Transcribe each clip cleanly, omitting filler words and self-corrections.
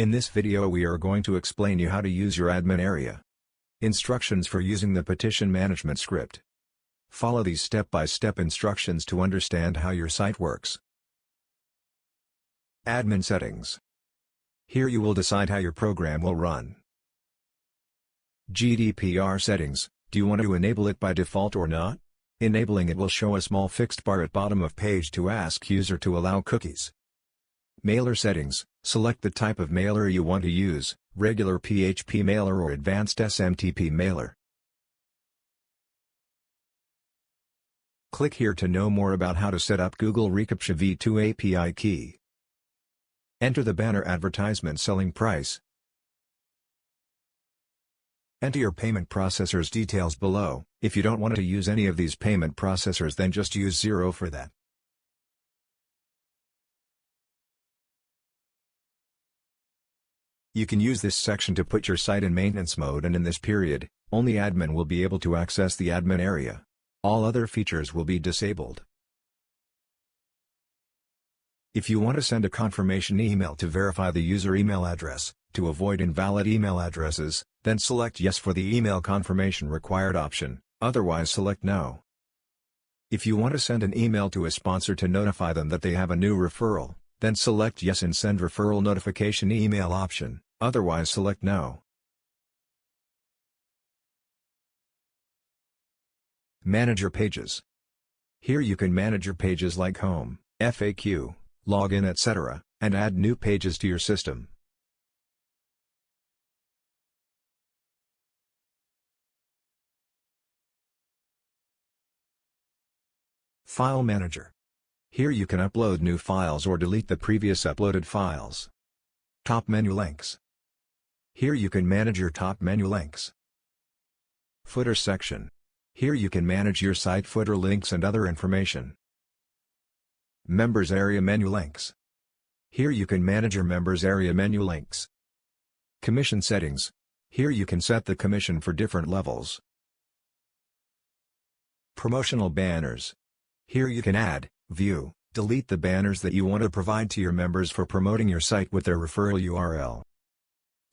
In this video we are going to explain you how to use your admin area. Instructions for using the petition management script. Follow these step-by-step instructions to understand how your site works. Admin settings. Here you will decide how your program will run. GDPR settings. Do you want to enable it by default or not? Enabling it will show a small fixed bar at bottom of page to ask user to allow cookies. Mailer settings. Select the type of mailer you want to use, regular PHP mailer or advanced SMTP mailer. Click here to know more about how to set up Google reCAPTCHA v2 API key. Enter the banner advertisement selling price. Enter your payment processor's details below. If you don't want to use any of these payment processors, then just use 0 for that. You can use this section to put your site in maintenance mode, and in this period, only admin will be able to access the admin area. All other features will be disabled. If you want to send a confirmation email to verify the user email address, to avoid invalid email addresses, then select Yes for the email confirmation required option, otherwise select No. If you want to send an email to a sponsor to notify them that they have a new referral, then select Yes and Send Referral Notification Email option, otherwise select No. Manage your pages. Here you can manage your pages like Home, FAQ, Login, etc., and add new pages to your system. File Manager. Here you can upload new files or delete the previous uploaded files. Top menu links. Here you can manage your top menu links. Footer section. Here you can manage your site footer links and other information. Members area menu links. Here you can manage your members area menu links. Commission settings. Here you can set the commission for different levels. Promotional banners. Here you can add, view, delete the banners that you want to provide to your members for promoting your site with their referral URL.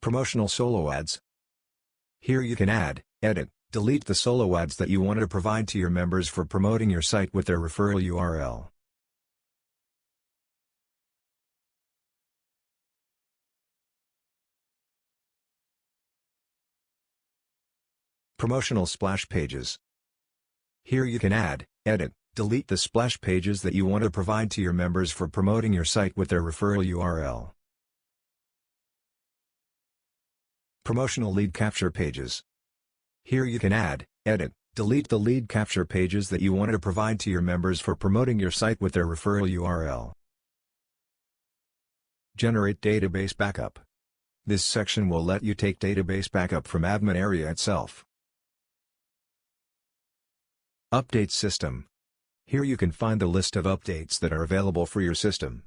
Promotional solo ads. Here you can add, edit, delete the solo ads that you want to provide to your members for promoting your site with their referral URL. Promotional splash pages. Here you can add, edit, delete the splash pages that you want to provide to your members for promoting your site with their referral URL. Promotional lead capture pages. Here you can add, edit, delete the lead capture pages that you want to provide to your members for promoting your site with their referral URL. Generate database backup. This section will let you take database backup from admin area itself. Update system. Here you can find the list of updates that are available for your system.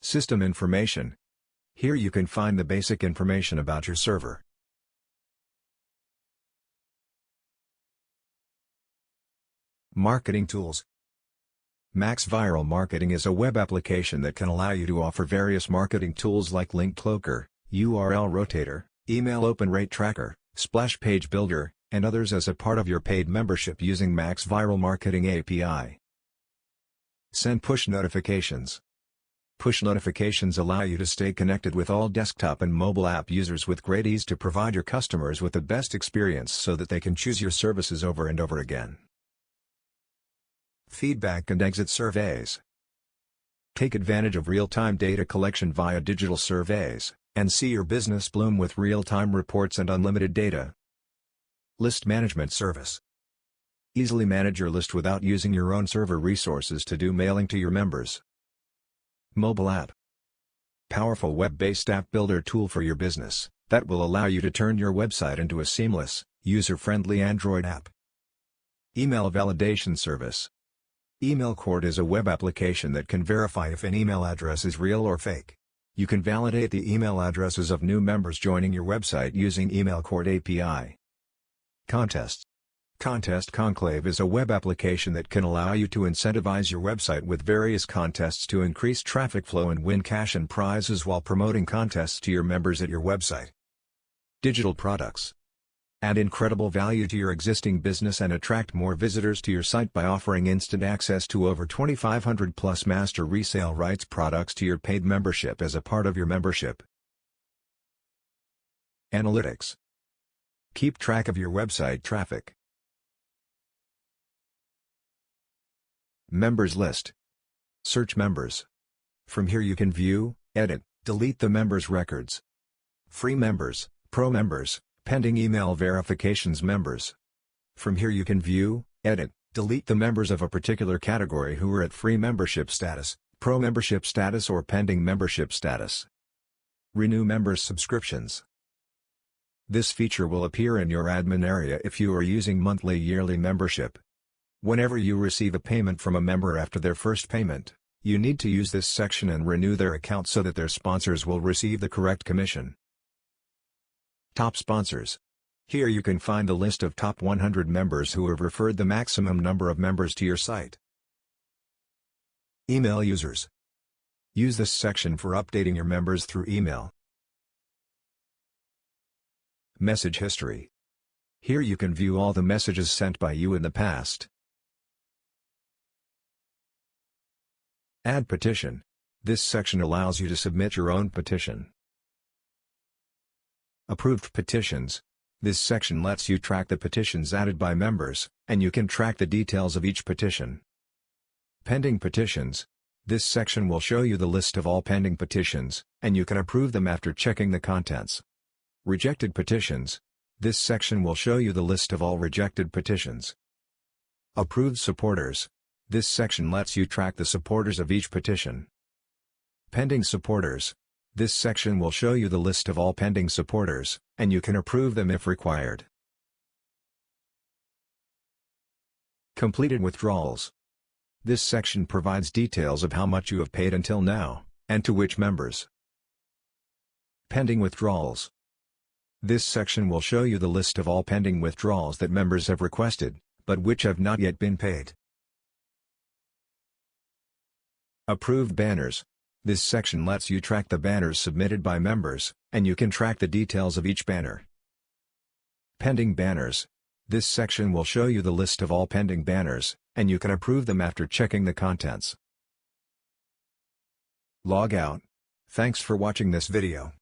System information. Here you can find the basic information about your server. Marketing tools. Max Viral Marketing is a web application that can allow you to offer various marketing tools like Link Cloaker, URL Rotator, Email Open Rate Tracker, Splash Page Builder, and others as a part of your paid membership using Max Viral Marketing API. Send push notifications. Push notifications allow you to stay connected with all desktop and mobile app users with great ease to provide your customers with the best experience so that they can choose your services over and over again. Feedback and exit surveys. Take advantage of real-time data collection via digital surveys, and see your business bloom with real-time reports and unlimited data. List Management Service. Easily manage your list without using your own server resources to do mailing to your members. Mobile app. Powerful web-based app builder tool for your business, that will allow you to turn your website into a seamless, user-friendly Android app. Email Validation Service. Email Court is a web application that can verify if an email address is real or fake. You can validate the email addresses of new members joining your website using Email Court API. Contests. Contest Conclave is a web application that can allow you to incentivize your website with various contests to increase traffic flow and win cash and prizes while promoting contests to your members at your website. Digital products. Add incredible value to your existing business and attract more visitors to your site by offering instant access to over 2,500 plus master resale rights products to your paid membership as a part of your membership. Analytics. Keep track of your website traffic. Members list. Search members. From here you can view, edit, delete the members' records. Free members, pro members, pending email verifications members. From here you can view, edit, delete the members of a particular category who are at free membership status, pro membership status or pending membership status. Renew members' subscriptions. This feature will appear in your admin area if you are using monthly yearly membership. Whenever you receive a payment from a member after their first payment, you need to use this section and renew their account so that their sponsors will receive the correct commission. Top sponsors. Here you can find the list of top 100 members who have referred the maximum number of members to your site. Email users. Use this section for updating your members through email. Message history. Here you can view all the messages sent by you in the past. Add petition. This section allows you to submit your own petition. Approved petitions. This section lets you track the petitions added by members, and you can track the details of each petition. Pending petitions. This section will show you the list of all pending petitions, and you can approve them after checking the contents. Rejected petitions. This section will show you the list of all rejected petitions. Approved supporters. This section lets you track the supporters of each petition. Pending supporters. This section will show you the list of all pending supporters, and you can approve them if required. Completed withdrawals. This section provides details of how much you have paid until now, and to which members. Pending withdrawals. This section will show you the list of all pending withdrawals that members have requested, but which have not yet been paid. Approved banners. This section lets you track the banners submitted by members, and you can track the details of each banner. Pending banners. This section will show you the list of all pending banners, and you can approve them after checking the contents. Log out. Thanks for watching this video.